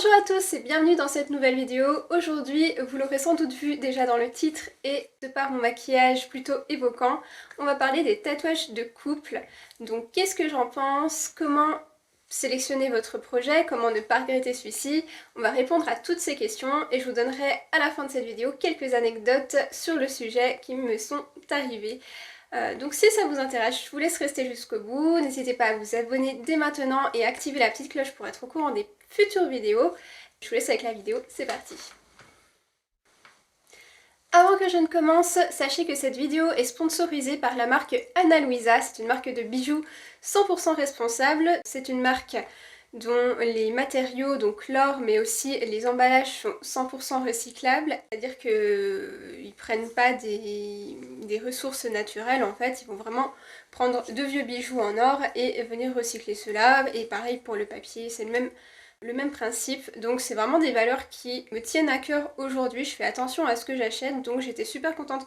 Bonjour à tous et bienvenue dans cette nouvelle vidéo. Aujourd'hui, vous l'aurez sans doute vu déjà dans le titre et de par mon maquillage plutôt évoquant, on va parler des tatouages de couple. Donc qu'est-ce que j'en pense? Comment sélectionner votre projet? Comment ne pas regretter celui-ci? On va répondre à toutes ces questions et je vous donnerai à la fin de cette vidéo quelques anecdotes sur le sujet qui me sont arrivées. Donc si ça vous intéresse, je vous laisse rester jusqu'au bout. N'hésitez pas à vous abonner dès maintenant et à activer la petite cloche pour être au courant des futures vidéos. Je vous laisse avec la vidéo, c'est parti. Avant que je ne commence, sachez que cette vidéo est sponsorisée par la marque Ana Luisa. C'est une marque de bijoux 100% responsable. C'est une marque dont les matériaux, donc l'or, mais aussi les emballages sont 100% recyclables. C'est-à-dire qu'ils ne prennent pas des ressources naturelles en fait, ils vont vraiment prendre de vieux bijoux en or et venir recycler cela. Et pareil pour le papier, c'est le même principe, donc c'est vraiment des valeurs qui me tiennent à cœur aujourd'hui. Je fais attention à ce que j'achète, donc j'étais super contente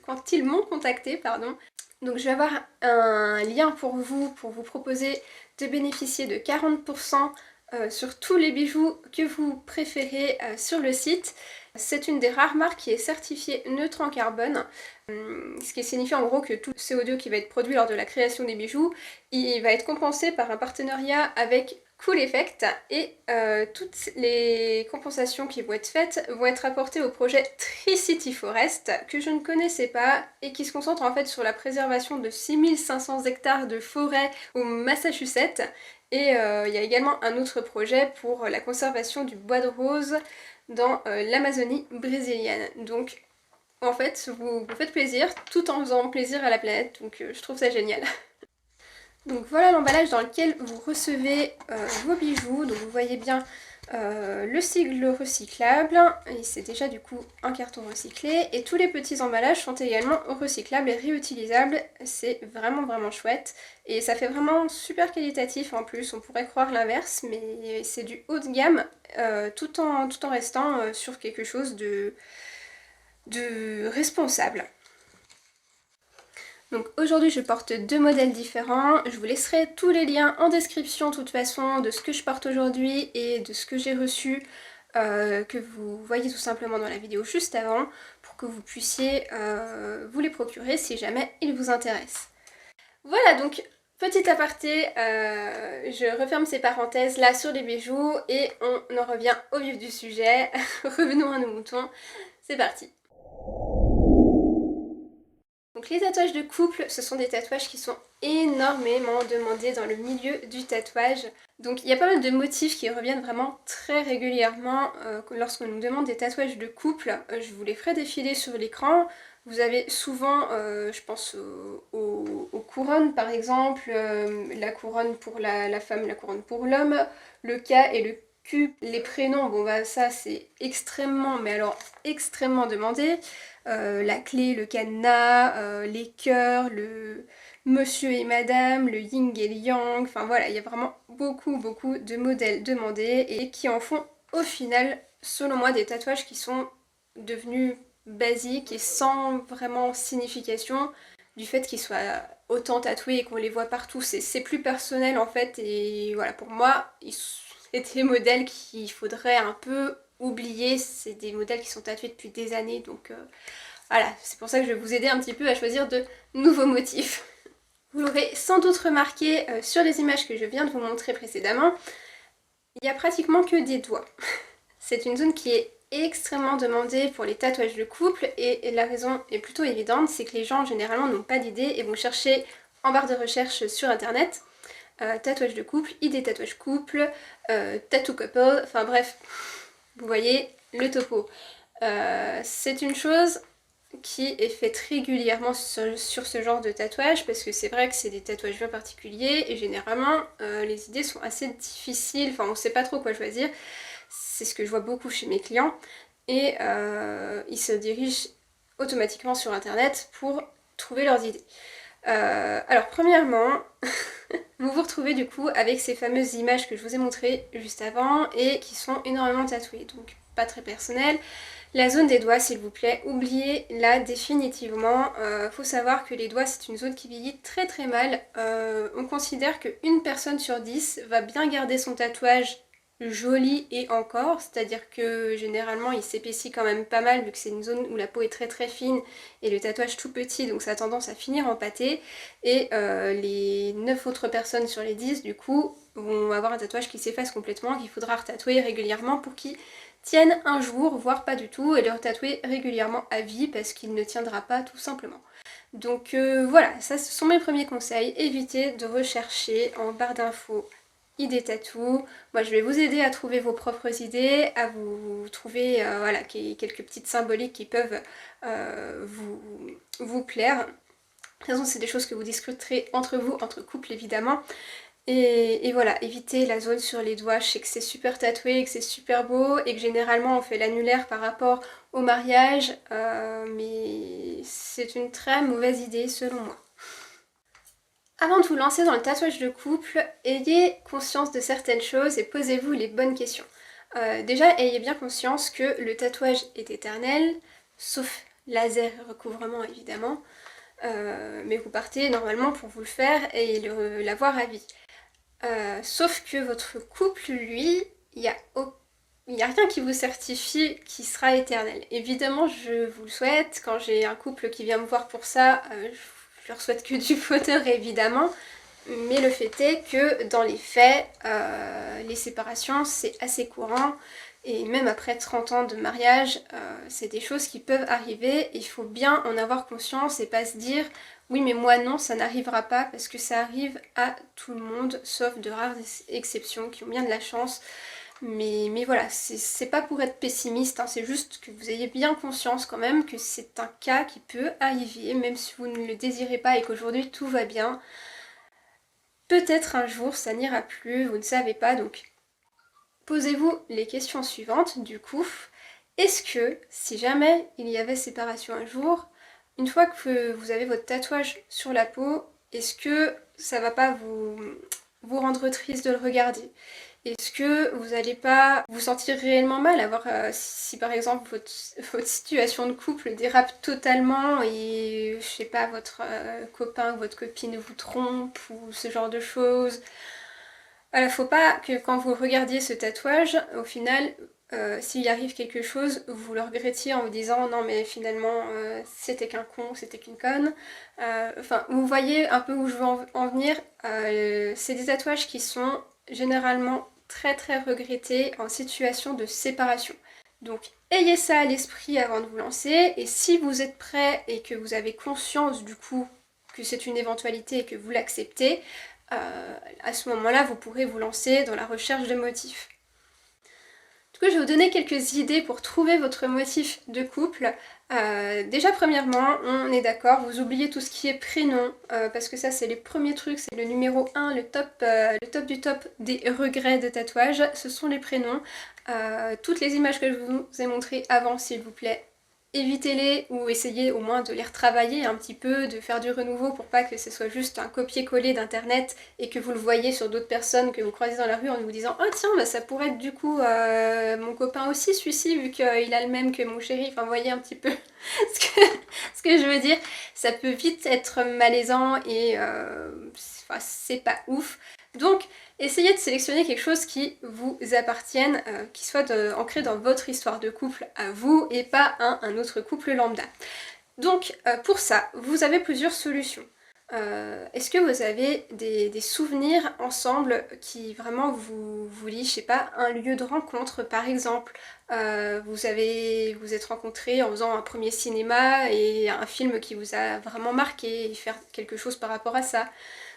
quand ils m'ont contacté, pardon. Donc je vais avoir un lien pour vous proposer de bénéficier de 40% sur tous les bijoux que vous préférez sur le site. C'est une des rares marques qui est certifiée neutre en carbone, ce qui signifie en gros que tout le CO2 qui va être produit lors de la création des bijoux, il va être compensé par un partenariat avec Cool Effect et toutes les compensations qui vont être faites vont être apportées au projet Tricity Forest que je ne connaissais pas et qui se concentre en fait sur la préservation de 6500 hectares de forêt au Massachusetts. Et il y a également un autre projet pour la conservation du bois de rose dans l'Amazonie brésilienne. Donc en fait vous faites plaisir tout en faisant plaisir à la planète, donc je trouve ça génial. Donc voilà l'emballage dans lequel vous recevez vos bijoux. Donc vous voyez bien le sigle recyclable, et c'est déjà du coup un carton recyclé. Et tous les petits emballages sont également recyclables et réutilisables. C'est vraiment chouette. Et ça fait vraiment super qualitatif en plus. On pourrait croire l'inverse, mais c'est du haut de gamme tout en restant sur quelque chose de responsable. Donc aujourd'hui je porte deux modèles différents, je vous laisserai tous les liens en description de toute façon de ce que je porte aujourd'hui et de ce que j'ai reçu que vous voyez tout simplement dans la vidéo juste avant pour que vous puissiez vous les procurer si jamais ils vous intéressent. Voilà donc petit aparté, je referme ces parenthèses là sur les bijoux et on en revient au vif du sujet. Revenons à nos moutons, c'est parti. Donc les tatouages de couple, ce sont des tatouages qui sont énormément demandés dans le milieu du tatouage. Donc il y a pas mal de motifs qui reviennent vraiment très régulièrement lorsqu'on nous demande des tatouages de couple. Je vous les ferai défiler sur l'écran. Vous avez souvent, je pense aux couronnes par exemple, la couronne pour la femme, la couronne pour l'homme, le K et le Q. Les prénoms, bon bah ça c'est extrêmement, mais alors extrêmement demandé. La clé, le cadenas, les cœurs, le monsieur et madame, le yin et le yang, enfin voilà, il y a vraiment beaucoup de modèles demandés et qui en font au final, selon moi, des tatouages qui sont devenus basiques et sans vraiment signification du fait qu'ils soient autant tatoués et qu'on les voit partout. C'est plus personnel en fait et voilà, pour moi, c'est des modèles qu'il faudrait un peu oublier. C'est des modèles qui sont tatoués depuis des années, donc voilà, c'est pour ça que je vais vous aider un petit peu à choisir de nouveaux motifs. Vous l'aurez sans doute remarqué sur les images que je viens de vous montrer précédemment, il n'y a pratiquement que des doigts. C'est une zone qui est extrêmement demandée pour les tatouages de couple et la raison est plutôt évidente, c'est que les gens généralement n'ont pas d'idée et vont chercher en barre de recherche sur internet tatouage de couple, idée tatouage couple, tattoo couple, enfin bref, vous voyez le topo. C'est une chose qui est faite régulièrement sur ce genre de tatouage parce que c'est vrai que c'est des tatouages bien particuliers et généralement les idées sont assez difficiles, enfin on sait pas trop quoi choisir. C'est ce que je vois beaucoup chez mes clients et ils se dirigent automatiquement sur internet pour trouver leurs idées. Alors premièrement, vous vous retrouvez du coup avec ces fameuses images que je vous ai montrées juste avant et qui sont énormément tatouées, donc pas très personnelles. La zone des doigts, s'il vous plaît, oubliez-la définitivement. Faut savoir que les doigts, c'est une zone qui vieillit très mal. On considère qu'une personne sur 10 va bien garder son tatouage joli et encore, c'est-à-dire que généralement il s'épaissit quand même pas mal vu que c'est une zone où la peau est très très fine et le tatouage tout petit, donc ça a tendance à finir en pâté, et les 9 autres personnes sur les 10 du coup vont avoir un tatouage qui s'efface complètement, qu'il faudra retatouer régulièrement pour qu'il tienne un jour, voire pas du tout, et le retatouer régulièrement à vie parce qu'il ne tiendra pas tout simplement. Donc voilà, ça ce sont mes premiers conseils. Évitez de rechercher en barre d'infos idées tatou. Moi je vais vous aider à trouver vos propres idées, à vous trouver voilà, quelques petites symboliques qui peuvent vous plaire. De toute façon c'est des choses que vous discuterez entre vous, entre couples évidemment. Et voilà, évitez la zone sur les doigts. Je sais que c'est super tatoué, que c'est super beau et que généralement on fait l'annulaire par rapport au mariage, mais c'est une très mauvaise idée selon moi. Avant de vous lancer dans le tatouage de couple, ayez conscience de certaines choses et posez-vous les bonnes questions. Déjà, ayez bien conscience que le tatouage est éternel, sauf laser et recouvrement évidemment, mais vous partez normalement pour vous le faire et l'avoir à vie. Sauf que votre couple, lui, il n'y a rien qui vous certifie qu'il sera éternel. Évidemment, je vous le souhaite. Quand j'ai un couple qui vient me voir pour ça, je leur souhaite que du bonheur, évidemment. Mais le fait est que dans les faits, les séparations, c'est assez courant. Et même après 30 ans de mariage, c'est des choses qui peuvent arriver. Il faut bien en avoir conscience et pas se dire oui mais moi non, ça n'arrivera pas, parce que ça arrive à tout le monde, sauf de rares exceptions qui ont bien de la chance. Mais voilà, c'est pas pour être pessimiste, hein, c'est juste que vous ayez bien conscience quand même que c'est un cas qui peut arriver, même si vous ne le désirez pas et qu'aujourd'hui tout va bien. Peut-être un jour ça n'ira plus, vous ne savez pas, donc posez-vous les questions suivantes du coup. Est-ce que, si jamais il y avait séparation un jour, une fois que vous avez votre tatouage sur la peau, est-ce que ça va pas vous rendre triste de le regarder? Est-ce que vous n'allez pas vous sentir réellement mal à voir si par exemple votre situation de couple dérape totalement et je sais pas, votre copain ou votre copine vous trompe ou ce genre de choses? Voilà, faut pas que quand vous regardiez ce tatouage, au final, s'il arrive quelque chose, vous le regrettiez en vous disant non mais finalement c'était qu'un con, c'était qu'une conne. Enfin, vous voyez un peu où je veux en venir. C'est des tatouages qui sont généralement très très regrettés en situation de séparation. Donc ayez ça à l'esprit avant de vous lancer, et si vous êtes prêt et que vous avez conscience du coup que c'est une éventualité et que vous l'acceptez, à ce moment-là, vous pourrez vous lancer dans la recherche de motifs. Du coup, je vais vous donner quelques idées pour trouver votre motif de couple. Déjà, premièrement, on est d'accord, vous oubliez tout ce qui est prénom, parce que ça, c'est les premiers trucs, c'est le numéro 1, le top du top des regrets de tatouage, ce sont les prénoms. Toutes les images que je vous ai montrées avant, s'il vous plaît, évitez-les ou essayez au moins de les retravailler un petit peu, de faire du renouveau pour pas que ce soit juste un copier-coller d'internet et que vous le voyez sur d'autres personnes que vous croisez dans la rue en vous disant oh tiens bah ça pourrait être du coup mon copain aussi celui-ci vu qu'il a le même que mon chéri, enfin vous voyez un petit peu ce que je veux dire. Ça peut vite être malaisant et c'est pas ouf. Donc essayez de sélectionner quelque chose qui vous appartienne, qui soit ancré dans votre histoire de couple à vous et pas un autre couple lambda. Donc pour ça, vous avez plusieurs solutions. Est-ce que vous avez des souvenirs ensemble qui vraiment vous lient, je sais pas, un lieu de rencontre par exemple, vous êtes rencontrés en faisant un premier cinéma et un film qui vous a vraiment marqué et faire quelque chose par rapport à ça.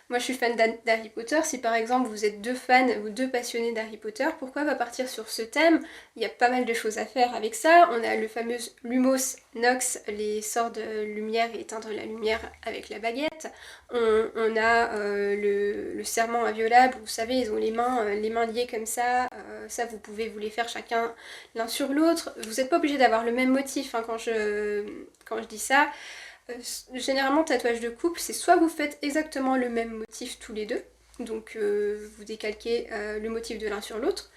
Moi je suis fan d'Harry Potter, si par exemple vous êtes deux fans ou deux passionnés d'Harry Potter, pourquoi pas partir sur ce thème? Il y a pas mal de choses à faire avec ça. On a le fameux Lumos Nox, les sorts de lumière et éteindre la lumière avec la baguette. On a le serment inviolable, vous savez ils ont les mains liées comme ça, ça vous pouvez vous les faire chacun l'un sur l'autre. Vous n'êtes pas obligé d'avoir le même motif hein, quand je dis ça. Généralement tatouage de couple c'est soit vous faites exactement le même motif tous les deux, donc vous décalquez le motif de l'un sur l'autre,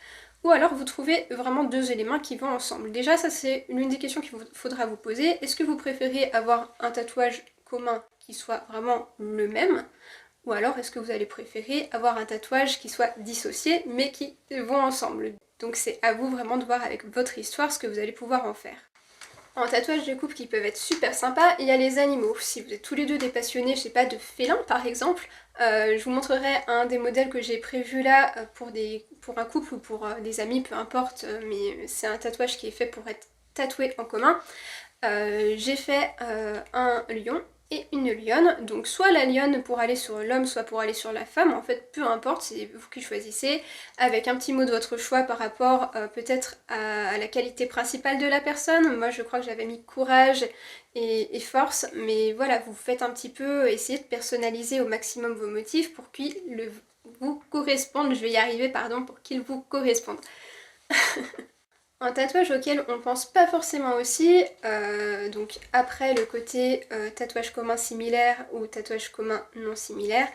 ou alors vous trouvez vraiment deux éléments qui vont ensemble. Déjà ça c'est l'une des questions qu'il faudra vous poser. Est-ce que vous préférez avoir un tatouage commun qui soit vraiment le même, Ou alors est-ce que vous allez préférer avoir un tatouage qui soit dissocié mais qui vont ensemble. Donc c'est à vous vraiment de voir avec votre histoire ce que vous allez pouvoir en faire. En tatouage de couple qui peuvent être super sympas, il y a les animaux. Si vous êtes tous les deux des passionnés, je sais pas, de félins par exemple, je vous montrerai un des modèles que j'ai prévu là pour un couple ou pour des amis, peu importe, mais c'est un tatouage qui est fait pour être tatoué en commun. J'ai fait un lion et une lionne, donc soit la lionne pour aller sur l'homme, soit pour aller sur la femme, en fait peu importe, c'est vous qui choisissez, avec un petit mot de votre choix par rapport peut-être à la qualité principale de la personne. Moi je crois que j'avais mis courage et force, mais voilà, vous faites un petit peu, essayez de personnaliser au maximum vos motifs pour qu'ils vous correspondent, je vais y arriver, pardon, pour qu'ils vous correspondent. Un tatouage auquel on pense pas forcément aussi, donc après le côté tatouage commun similaire ou tatouage commun non similaire,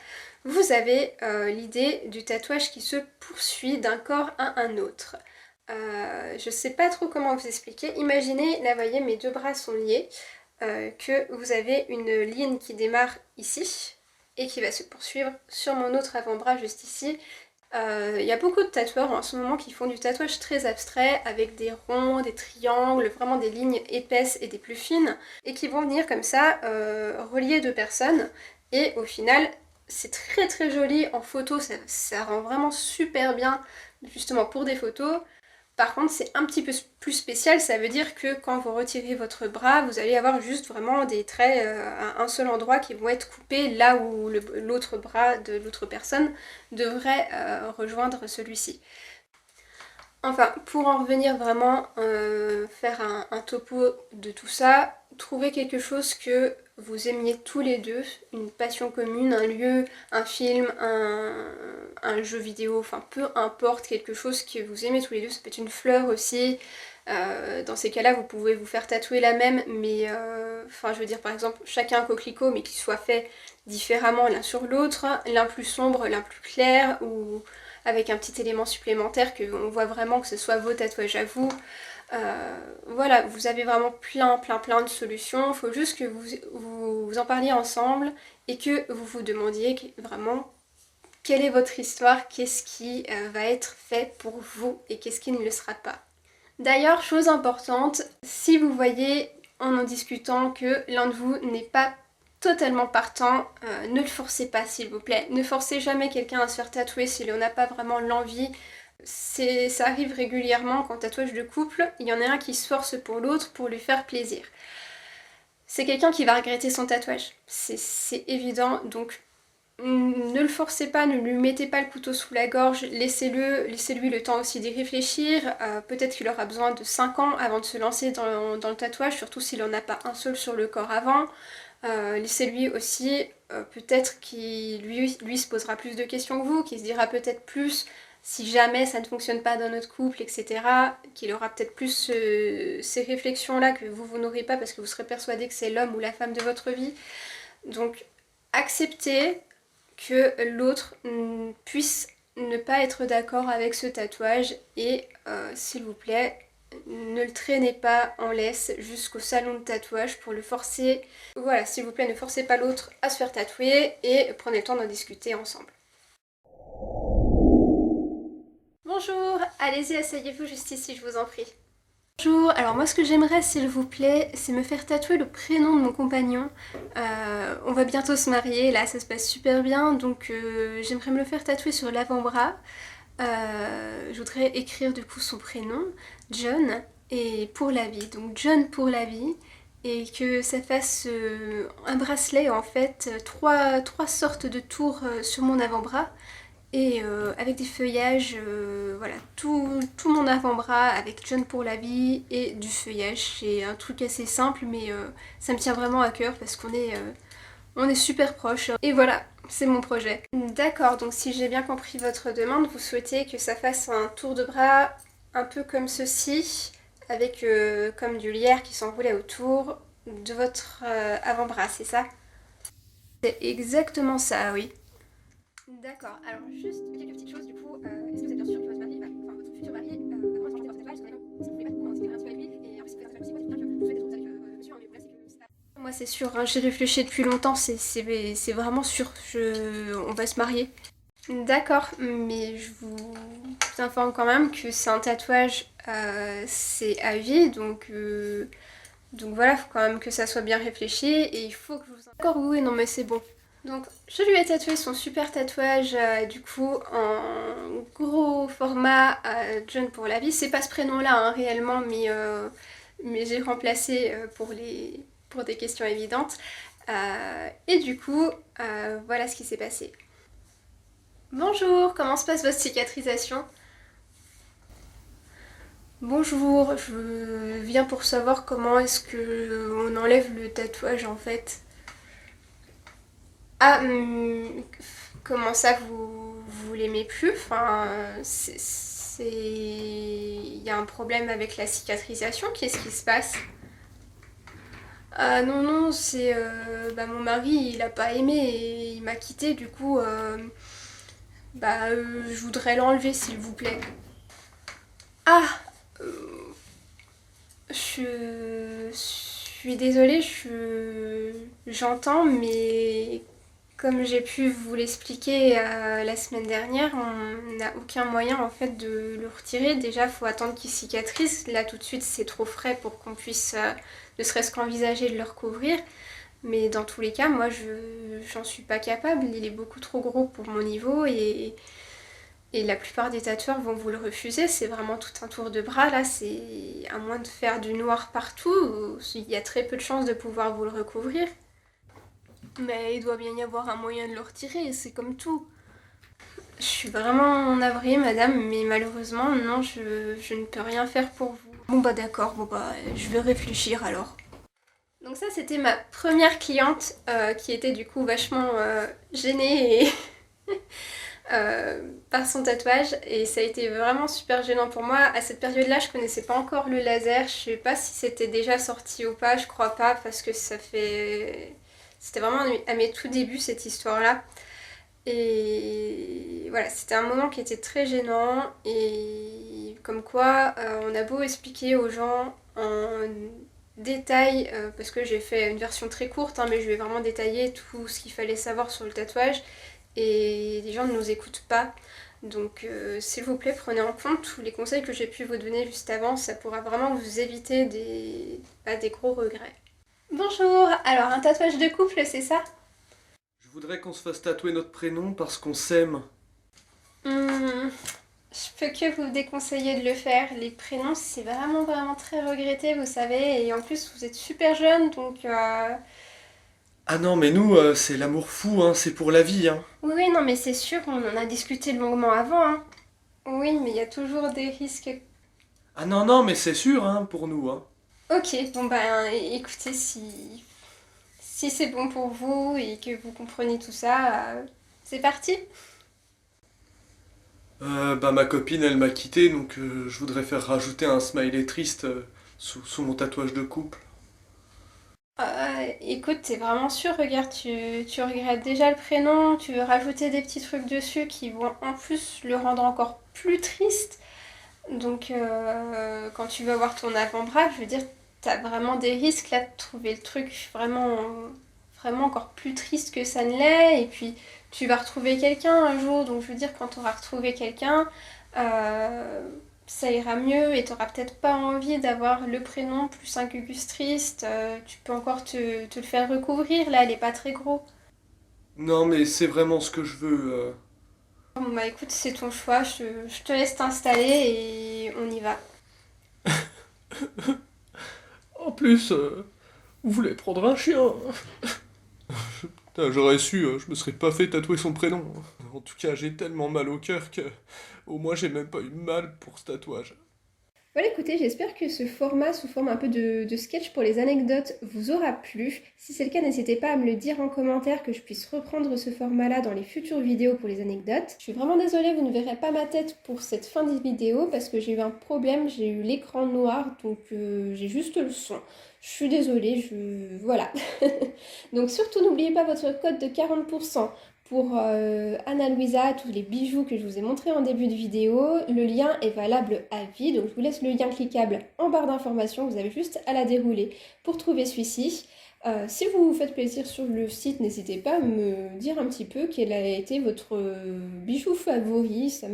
vous avez l'idée du tatouage qui se poursuit d'un corps à un autre. Je sais pas trop comment vous expliquer. Imaginez, là vous voyez mes deux bras sont liés, que vous avez une ligne qui démarre ici et qui va se poursuivre sur mon autre avant-bras juste ici. Il y a beaucoup de tatoueurs en ce moment qui font du tatouage très abstrait avec des ronds, des triangles, vraiment des lignes épaisses et des plus fines et qui vont venir comme ça relier deux personnes et au final c'est très très joli en photo, ça rend vraiment super bien justement pour des photos. Par contre c'est un petit peu plus spécial, ça veut dire que quand vous retirez votre bras, vous allez avoir juste vraiment des traits à un seul endroit qui vont être coupés là où l'autre bras de l'autre personne devrait rejoindre celui-ci. Enfin, pour en revenir vraiment, faire un topo de tout ça, trouver quelque chose que vous aimiez tous les deux, une passion commune, un lieu, un film, un jeu vidéo, enfin peu importe, quelque chose que vous aimez tous les deux, ça peut être une fleur aussi. Dans ces cas-là, vous pouvez vous faire tatouer la même, mais enfin je veux dire par exemple chacun un coquelicot, mais qui soit fait différemment l'un sur l'autre, l'un plus sombre, l'un plus clair, ou avec un petit élément supplémentaire qu'on voit vraiment que ce soit vos tatouages à vous. Voilà, vous avez vraiment plein de solutions, il faut juste que vous en parliez ensemble et que vous vous demandiez vraiment quelle est votre histoire, qu'est-ce qui va être fait pour vous et qu'est-ce qui ne le sera pas. D'ailleurs, chose importante, si vous voyez en discutant que l'un de vous n'est pas totalement partant, ne le forcez pas s'il vous plaît. Ne forcez jamais quelqu'un à se faire tatouer s'il n'en a pas vraiment l'envie. Ça arrive régulièrement qu'en tatouage de couple, il y en a un qui se force pour l'autre pour lui faire plaisir. C'est quelqu'un qui va regretter son tatouage, c'est évident, donc ne le forcez pas, ne lui mettez pas le couteau sous la gorge, laissez-lui le temps aussi d'y réfléchir, peut-être qu'il aura besoin de 5 ans avant de se lancer dans le tatouage, surtout s'il n'en a pas un seul sur le corps avant. Laissez-lui aussi, peut-être qu'il lui se posera plus de questions que vous, qu'il se dira peut-être plus si jamais ça ne fonctionne pas dans notre couple, etc. Qu'il aura peut-être plus ces réflexions-là que vous n'aurez pas parce que vous serez persuadé que c'est l'homme ou la femme de votre vie. Donc acceptez que l'autre puisse ne pas être d'accord avec ce tatouage et s'il vous plaît, ne le traînez pas en laisse jusqu'au salon de tatouage pour le forcer. Voilà, s'il vous plaît, ne forcez pas l'autre à se faire tatouer et prenez le temps d'en discuter ensemble. Bonjour, allez-y, asseyez-vous juste ici, je vous en prie. Bonjour, alors moi ce que j'aimerais s'il vous plaît, c'est me faire tatouer le prénom de mon compagnon. On va bientôt se marier, là ça se passe super bien, donc j'aimerais me le faire tatouer sur l'avant-bras. Je voudrais écrire du coup son prénom, John, et pour la vie, donc John pour la vie, et que ça fasse un bracelet en fait, trois sortes de tours sur mon avant-bras, et avec des feuillages, voilà, tout mon avant-bras avec John pour la vie et du feuillage. C'est un truc assez simple, mais ça me tient vraiment à cœur parce on est super proches. Et voilà, c'est mon projet. D'accord, donc si j'ai bien compris votre demande, vous souhaitez que ça fasse un tour de bras un peu comme ceci, avec comme du lierre qui s'enroulait autour de votre avant-bras, c'est ça? C'est exactement ça, oui. D'accord, alors juste quelques petites choses du coup, est-ce que vous êtes bien sûr que votre mari, enfin votre futur mari, va commencer à votre tatouage, parce que vous pouvez pas comment discuter un petit peu avec lui, et en plus c'est très aussi, moi c'est bien que vous souhaitez être avec monsieur, mais le problème c'est que ça... Moi c'est sûr, hein, j'ai réfléchi depuis longtemps, c'est vraiment sûr, on va se marier. D'accord, mais je vous informe quand même que c'est un tatouage, c'est à vie, donc voilà, faut quand même que ça soit bien réfléchi et il faut que je vous... D'accord, oui, non mais c'est bon. Donc je lui ai tatoué son super tatouage du coup en gros format John pour la vie. C'est pas ce prénom-là hein, réellement, mais j'ai remplacé pour des questions évidentes. Et du coup, voilà ce qui s'est passé. Bonjour, comment se passe votre cicatrisation? Bonjour, je viens pour savoir comment est-ce que on enlève le tatouage en fait. Ah, comment ça vous l'aimez plus? Enfin, il y a un problème avec la cicatrisation, qu'est-ce qui se passe? Ah non, non, c'est... mon mari, il a pas aimé et il m'a quitté, du coup, je voudrais l'enlever s'il vous plaît. Ah, je suis désolée, j'entends, mais comme j'ai pu vous l'expliquer la semaine dernière, on n'a aucun moyen en fait de le retirer. Déjà, il faut attendre qu'il cicatrise. Là, tout de suite, c'est trop frais pour qu'on puisse ne serait-ce qu'envisager de le recouvrir. Mais dans tous les cas, moi, j'en suis pas capable. Il est beaucoup trop gros pour mon niveau et la plupart des tatoueurs vont vous le refuser. C'est vraiment tout un tour de bras. Là, c'est à moins de faire du noir partout, il y a très peu de chances de pouvoir vous le recouvrir. Mais il doit bien y avoir un moyen de le retirer, c'est comme tout. Je suis vraiment navrée, madame, mais malheureusement, non, je ne peux rien faire pour vous. Bon bah d'accord, bon bah je vais réfléchir alors. Donc ça, c'était ma première cliente qui était du coup vachement gênée et par son tatouage et ça a été vraiment super gênant pour moi. À cette période-là, je connaissais pas encore le laser, je sais pas si c'était déjà sorti ou pas, je crois pas parce que ça fait... C'était vraiment à mes tout débuts cette histoire-là. Et voilà, c'était un moment qui était très gênant et comme quoi on a beau expliquer aux gens en détail, parce que j'ai fait une version très courte, hein, mais je vais vraiment détailler tout ce qu'il fallait savoir sur le tatouage et les gens ne nous écoutent pas. Donc s'il vous plaît, prenez en compte tous les conseils que j'ai pu vous donner juste avant, ça pourra vraiment vous éviter des gros regrets. Bonjour, alors un tatouage de couple, c'est ça? Je voudrais qu'on se fasse tatouer notre prénom parce qu'on s'aime. Hmm, je peux que vous déconseiller de le faire. Les prénoms, c'est vraiment vraiment très regretté, vous savez. Et en plus, vous êtes super jeune, donc... Ah non, mais nous, c'est l'amour fou, hein, c'est pour la vie, hein. Oui, oui, non, mais c'est sûr, on en a discuté longuement avant, hein. Oui, mais il y a toujours des risques. Ah non, non, mais c'est sûr, hein, pour nous, hein. Ok, bon ben, écoutez, si c'est bon pour vous et que vous comprenez tout ça, c'est parti. Ma copine, elle m'a quitté, donc je voudrais faire rajouter un smiley triste sous mon tatouage de couple. Écoute, t'es vraiment sûr, regarde, tu regrettes déjà le prénom, tu veux rajouter des petits trucs dessus qui vont en plus le rendre encore plus triste. Donc quand tu vas voir ton avant-bras, je veux dire, t'as vraiment des risques là de trouver le truc vraiment, vraiment encore plus triste que ça ne l'est. Et puis tu vas retrouver quelqu'un un jour, donc je veux dire, quand tu auras retrouvé quelqu'un, euh, ça ira mieux et t'auras peut-être pas envie d'avoir le prénom plus un gugus triste. Tu peux encore te le faire recouvrir, là, elle est pas très gros. Non, mais c'est vraiment ce que je veux. Bon bah écoute, c'est ton choix, je te laisse t'installer et on y va. En plus, vous voulez prendre un chien? Putain, j'aurais su, je me serais pas fait tatouer son prénom. En tout cas, j'ai tellement mal au cœur que au moins j'ai même pas eu mal pour ce tatouage. Voilà, écoutez, j'espère que ce format sous forme un peu de sketch pour les anecdotes vous aura plu. Si c'est le cas, n'hésitez pas à me le dire en commentaire que je puisse reprendre ce format-là dans les futures vidéos pour les anecdotes. Je suis vraiment désolée, vous ne verrez pas ma tête pour cette fin de vidéo parce que j'ai eu un problème, j'ai eu l'écran noir, donc j'ai juste le son. Je suis désolée, voilà. Donc surtout n'oubliez pas votre code de 40% pour Anna Luisa, tous les bijoux que je vous ai montrés en début de vidéo. Le lien est valable à vie, donc je vous laisse le lien cliquable en barre d'informations. Vous avez juste à la dérouler pour trouver celui-ci. Si vous vous faites plaisir sur le site, n'hésitez pas à me dire un petit peu quel a été votre bijou favori. Ça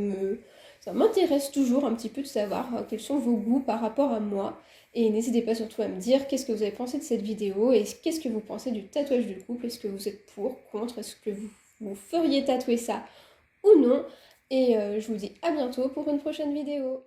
m'intéresse toujours un petit peu de savoir quels sont vos goûts par rapport à moi. Et n'hésitez pas surtout à me dire qu'est-ce que vous avez pensé de cette vidéo et qu'est-ce que vous pensez du tatouage du couple. Est-ce que vous êtes pour, contre, est-ce que vous feriez tatouer ça ou non? Et je vous dis à bientôt pour une prochaine vidéo.